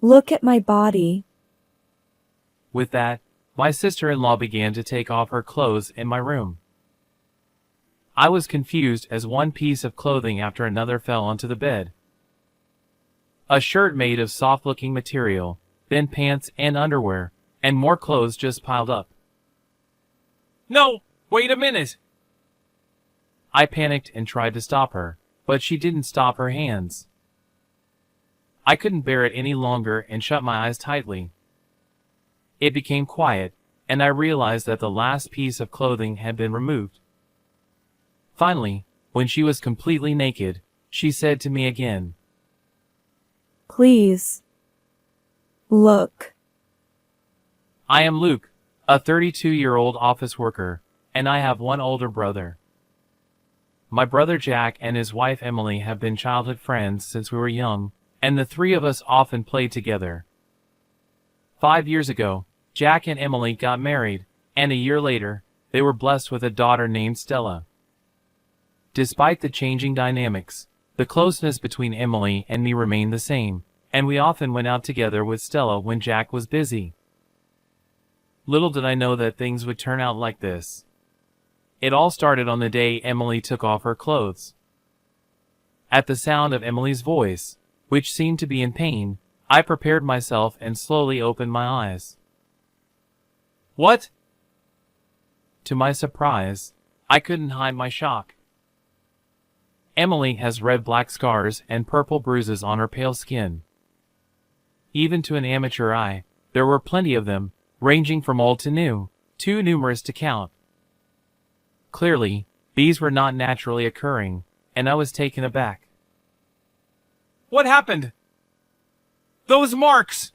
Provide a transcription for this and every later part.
Look at my body. With that, my sister-in-law began to take off her clothes in my room. I was confused as one piece of clothing after another fell onto the bed. A shirt made of soft-looking material, then pants and underwear, and more clothes just piled up. No, wait a minute! I panicked and tried to stop her, but she didn't stop her hands. I couldn't bear it any longer and shut my eyes tightly. It became quiet, and I realized that the last piece of clothing had been removed. Finally, when she was completely naked, she said to me again, Please. Look. I am Luke, a 32-year-old office worker, and I have one older brother. My brother Jack and his wife Emily have been childhood friends since we were young, and the three of us often played together. 5 years ago, Jack and Emily got married, and a year later, they were blessed with a daughter named Stella. Despite the changing dynamics, the closeness between Emily and me remained the same, and we often went out together with Stella when Jack was busy. Little did I know that things would turn out like this. It all started on the day Emily took off her clothes. At the sound of Emily's voice, which seemed to be in pain, I prepared myself and slowly opened my eyes. What? To my surprise, I couldn't hide my shock. Emily has red-black scars and purple bruises on her pale skin. Even to an amateur eye, there were plenty of them, ranging from old to new, too numerous to count. Clearly, these were not naturally occurring, and I was taken aback. What happened? Those marks!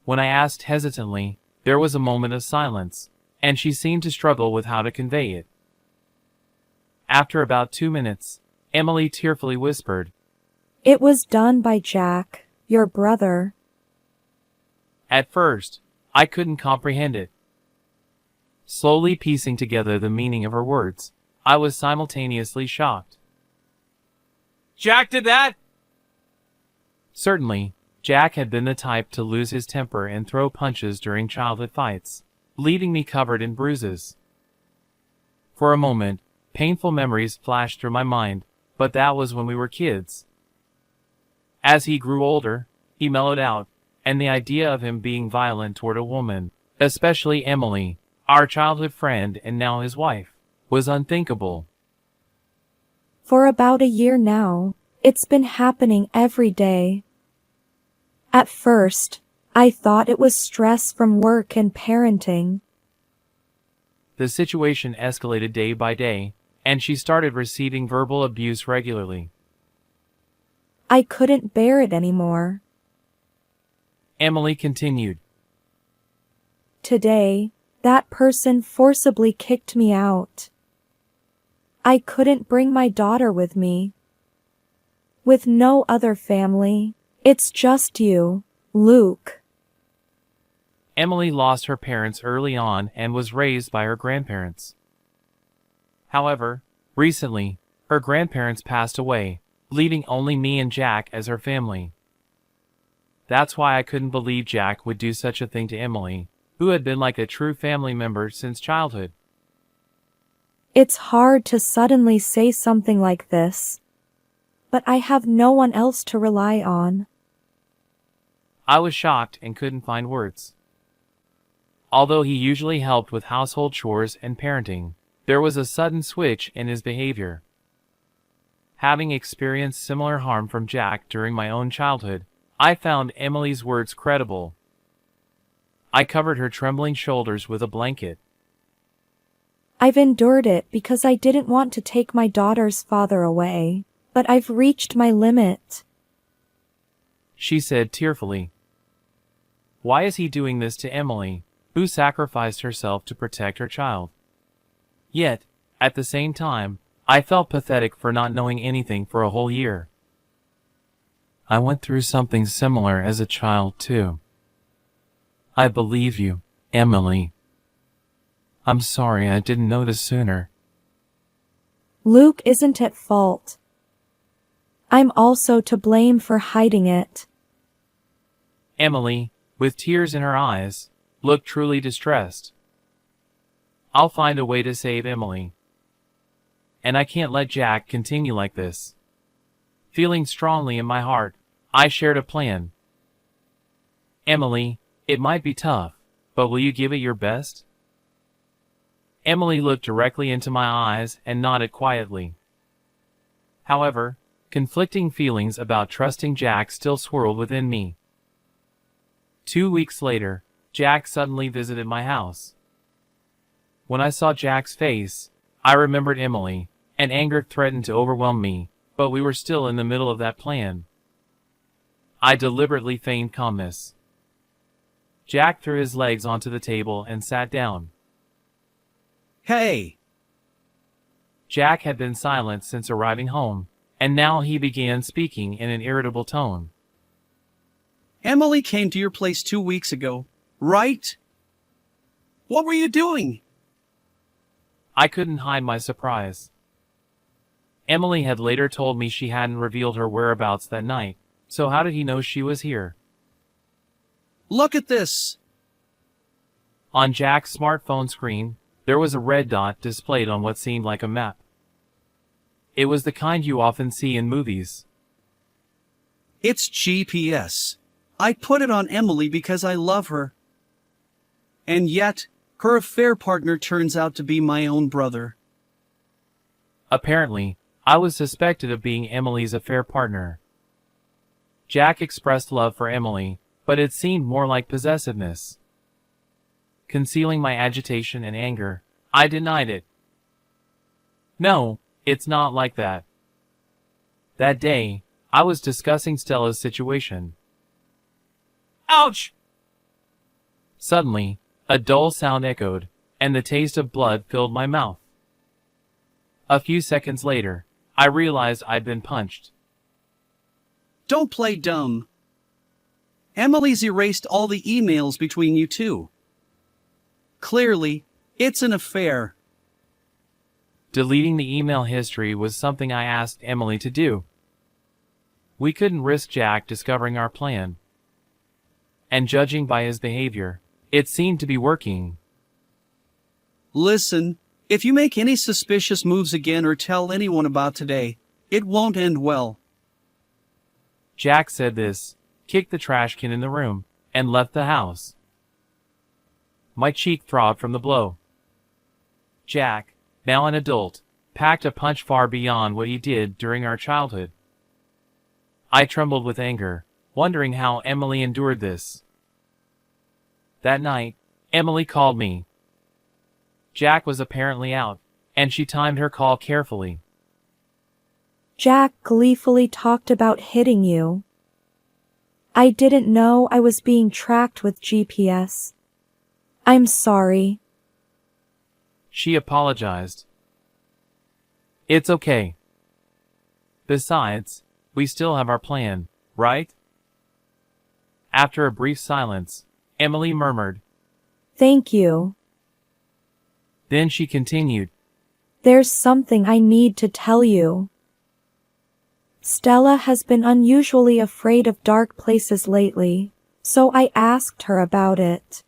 When I asked hesitantly, there was a moment of silence, and she seemed to struggle with how to convey it. After about 2 minutes, Emily tearfully whispered, It was done by Jack, your brother. At first, I couldn't comprehend it. Slowly piecing together the meaning of her words, I was simultaneously shocked. Jack did that? Certainly, Jack had been the type to lose his temper and throw punches during childhood fights, leaving me covered in bruises. For a moment, painful memories flashed through my mind, but that was when we were kids. As he grew older, he mellowed out, and the idea of him being violent toward a woman, especially Emily, our childhood friend and now his wife, was unthinkable. For about a year now, it's been happening every day. At first, I thought it was stress from work and parenting. The situation escalated day by day, and she started receiving verbal abuse regularly. I couldn't bear it anymore. Emily continued. Today, that person forcibly kicked me out. I couldn't bring my daughter with me. With no other family, it's just you, Luke. Emily lost her parents early on and was raised by her grandparents. However, recently, her grandparents passed away, leaving only me and Jack as her family. That's why I couldn't believe Jack would do such a thing to Emily, who had been like a true family member since childhood. It's hard to suddenly say something like this, but I have no one else to rely on. I was shocked and couldn't find words. Although he usually helped with household chores and parenting, there was a sudden switch in his behavior. Having experienced similar harm from Jack during my own childhood, I found Emily's words credible. I covered her trembling shoulders with a blanket. I've endured it because I didn't want to take my daughter's father away, but I've reached my limit, she said tearfully. Why is he doing this to Emily, who sacrificed herself to protect her child? Yet, at the same time, I felt pathetic for not knowing anything for a whole year. I went through something similar as a child, too. I believe you, Emily. I'm sorry I didn't notice sooner. Luke isn't at fault. I'm also to blame for hiding it. Emily, with tears in her eyes, looked truly distressed. I'll find a way to save Emily. And I can't let Jack continue like this. Feeling strongly in my heart, I shared a plan. Emily, it might be tough, but will you give it your best? Emily looked directly into my eyes and nodded quietly. However, conflicting feelings about trusting Jack still swirled within me. 2 weeks later, Jack suddenly visited my house. When I saw Jack's face, I remembered Emily, and anger threatened to overwhelm me, but we were still in the middle of that plan. I deliberately feigned calmness. Jack threw his legs onto the table and sat down. Hey! Jack had been silent since arriving home, and now he began speaking in an irritable tone. Emily came to your place 2 weeks ago, right? What were you doing? I couldn't hide my surprise. Emily had later told me she hadn't revealed her whereabouts that night, so how did he know she was here? Look at this! On Jack's smartphone screen, there was a red dot displayed on what seemed like a map. It was the kind you often see in movies. It's GPS. I put it on Emily because I love her. And yet, her affair partner turns out to be my own brother. Apparently, I was suspected of being Emily's affair partner. Jack expressed love for Emily, but it seemed more like possessiveness. Concealing my agitation and anger, I denied it. No, it's not like that. That day, I was discussing Stella's situation. Ouch! Suddenly, a dull sound echoed, and the taste of blood filled my mouth. A few seconds later, I realized I'd been punched. Don't play dumb. Emily's erased all the emails between you two. Clearly, it's an affair. Deleting the email history was something I asked Emily to do. We couldn't risk Jack discovering our plan. And judging by his behavior, it seemed to be working. Listen, if you make any suspicious moves again or tell anyone about today, it won't end well. Jack said this, kicked the trash can in the room, and left the house. My cheek throbbed from the blow. Jack, now an adult, packed a punch far beyond what he did during our childhood. I trembled with anger, wondering how Emily endured this. That night, Emily called me. Jack was apparently out, and she timed her call carefully. Jack gleefully talked about hitting you. I didn't know I was being tracked with GPS. I'm sorry. She apologized. It's okay. Besides, we still have our plan, right? After a brief silence, Emily murmured. Thank you. Then she continued. There's something I need to tell you. Stella has been unusually afraid of dark places lately, so I asked her about it.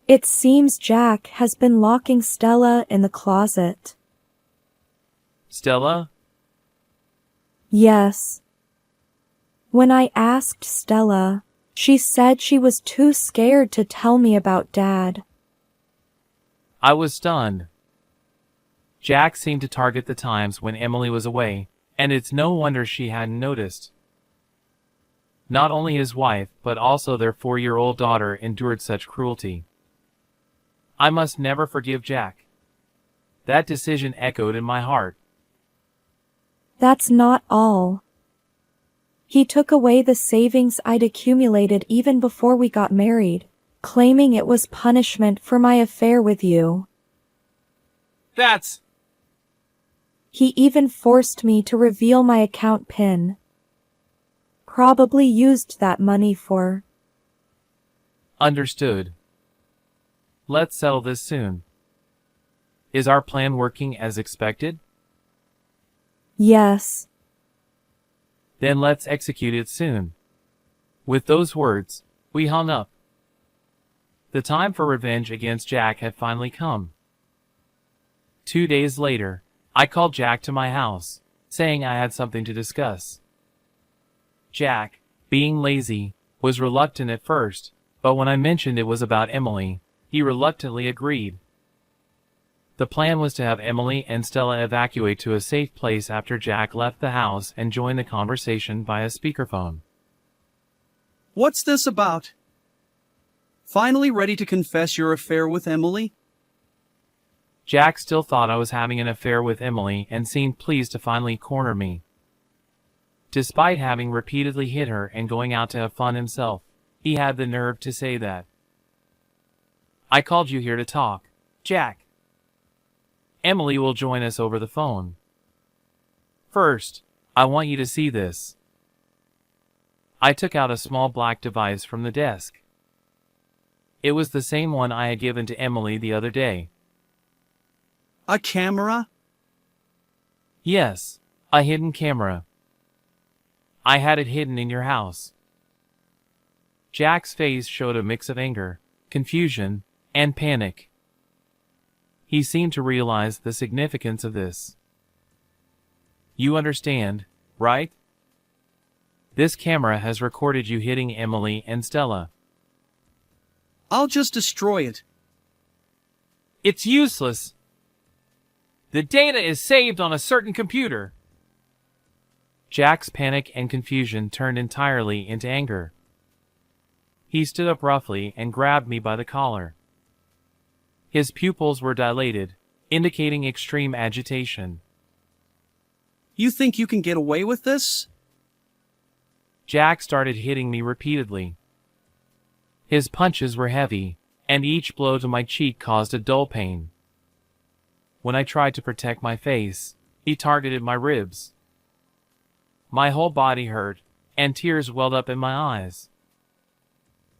It seems Jack has been locking Stella in the closet. Stella? Yes. When I asked Stella, she said she was too scared to tell me about Dad. I was stunned. Jack seemed to target the times when Emily was away, and it's no wonder she hadn't noticed. Not only his wife, but also their 4-year-old daughter endured such cruelty. I must never forgive Jack. That decision echoed in my heart. That's not all. He took away the savings I'd accumulated even before we got married, claiming it was punishment for my affair with you. He even forced me to reveal my account PIN. Probably used that money for... Understood. Let's settle this soon. Is our plan working as expected? Yes. Then let's execute it soon. With those words, we hung up. The time for revenge against Jack had finally come. 2 days later, I called Jack to my house, saying I had something to discuss. Jack, being lazy, was reluctant at first, but when I mentioned it was about Emily, he reluctantly agreed. The plan was to have Emily and Stella evacuate to a safe place after Jack left the house and join the conversation via speakerphone. What's this about? Finally ready to confess your affair with Emily? Jack still thought I was having an affair with Emily and seemed pleased to finally corner me. Despite having repeatedly hit her and going out to have fun himself, he had the nerve to say that. I called you here to talk, Jack. Emily will join us over the phone. First, I want you to see this. I took out a small black device from the desk. It was the same one I had given to Emily the other day. A camera? Yes, a hidden camera. I had it hidden in your house. Jack's face showed a mix of anger, confusion, and panic. He seemed to realize the significance of this. You understand, right? This camera has recorded you hitting Emily and Stella. I'll just destroy it. It's useless. The data is saved on a certain computer. Jack's panic and confusion turned entirely into anger. He stood up roughly and grabbed me by the collar. His pupils were dilated, indicating extreme agitation. You think you can get away with this? Jack started hitting me repeatedly. His punches were heavy, and each blow to my cheek caused a dull pain. When I tried to protect my face, he targeted my ribs. My whole body hurt, and tears welled up in my eyes.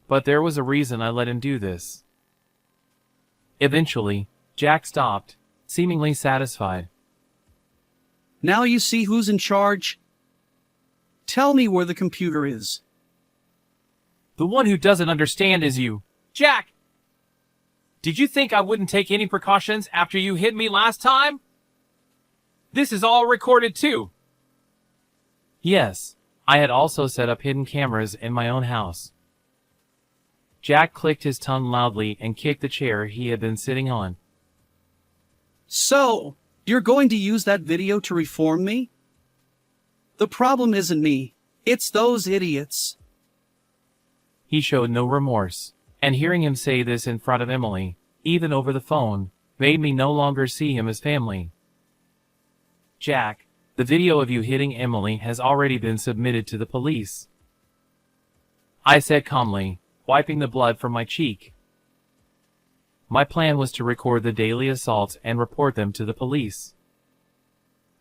But there was a reason I let him do this. Eventually, Jack stopped, seemingly satisfied. Now you see who's in charge? Tell me where the computer is. The one who doesn't understand is you. Jack! Did you think I wouldn't take any precautions after you hit me last time? This is all recorded too. Yes, I had also set up hidden cameras in my own house. Jack clicked his tongue loudly and kicked the chair he had been sitting on. So, you're going to use that video to reform me? The problem isn't me, it's those idiots. He showed no remorse, and hearing him say this in front of Emily, even over the phone, made me no longer see him as family. Jack, the video of you hitting Emily has already been submitted to the police. I said calmly, wiping the blood from my cheek. My plan was to record the daily assaults and report them to the police.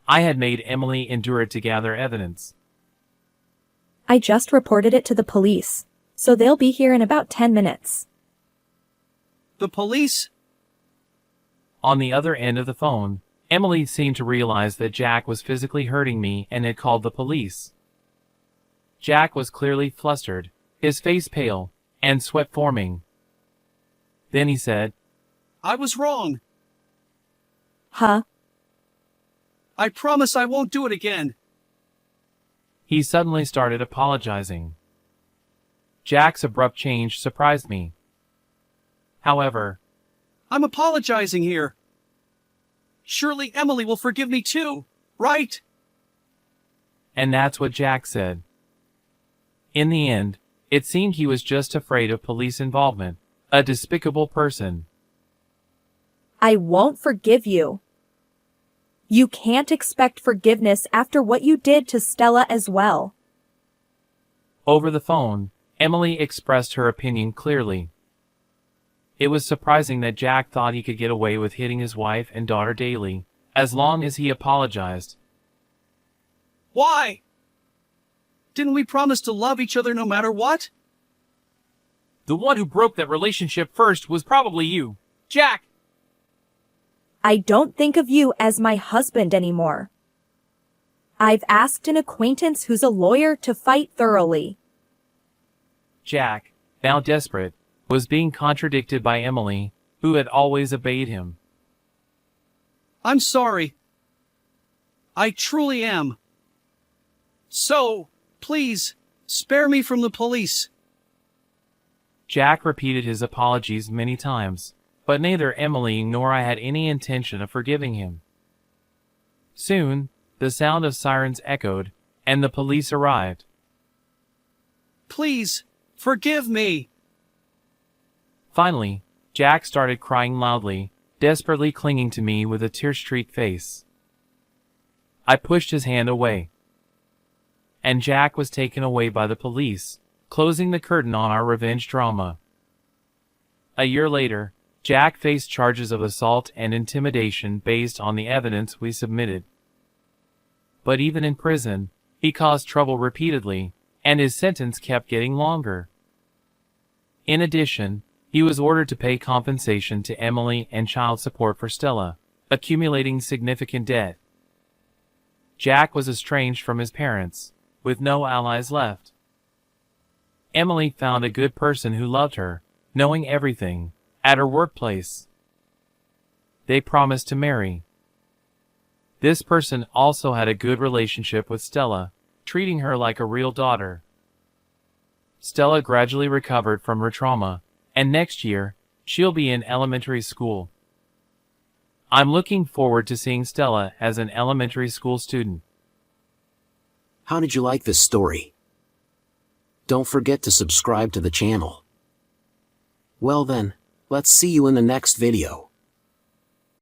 I had made Emily endure it to gather evidence. I just reported it to the police, so they'll be here in about 10 minutes. The police? On the other end of the phone, Emily seemed to realize that Jack was physically hurting me and had called the police. Jack was clearly flustered, his face pale, and sweat forming. Then he said, I was wrong. Huh? I promise I won't do it again. He suddenly started apologizing. Jack's abrupt change surprised me. However, I'm apologizing here. Surely Emily will forgive me too, right? and that's what Jack said. In the end, it seemed he was just afraid of police involvement, a despicable person. I won't forgive you. You can't expect forgiveness after what you did to Stella as well. Over the phone, Emily expressed her opinion clearly. It was surprising that Jack thought he could get away with hitting his wife and daughter daily, as long as he apologized. Why? Didn't we promise to love each other no matter what? The one who broke that relationship first was probably you, Jack. I don't think of you as my husband anymore. I've asked an acquaintance who's a lawyer to fight thoroughly. Jack, now desperate, was being contradicted by Emily, who had always obeyed him. I'm sorry. I truly am. So, please, spare me from the police. Jack repeated his apologies many times, but neither Emily nor I had any intention of forgiving him. Soon, the sound of sirens echoed, and the police arrived. Please, forgive me. Finally, Jack started crying loudly, desperately clinging to me with a tear-streaked face. I pushed his hand away, and Jack was taken away by the police, closing the curtain on our revenge drama. A year later, Jack faced charges of assault and intimidation based on the evidence we submitted. But even in prison, he caused trouble repeatedly, and his sentence kept getting longer. In addition, he was ordered to pay compensation to Emily and child support for Stella, accumulating significant debt. Jack was estranged from his parents, with no allies left. Emily found a good person who loved her, knowing everything, at her workplace. They promised to marry. This person also had a good relationship with Stella, treating her like a real daughter. Stella gradually recovered from her trauma, and next year, she'll be in elementary school. I'm looking forward to seeing Stella as an elementary school student. How did you like this story? Don't forget to subscribe to the channel. Well then, let's see you in the next video.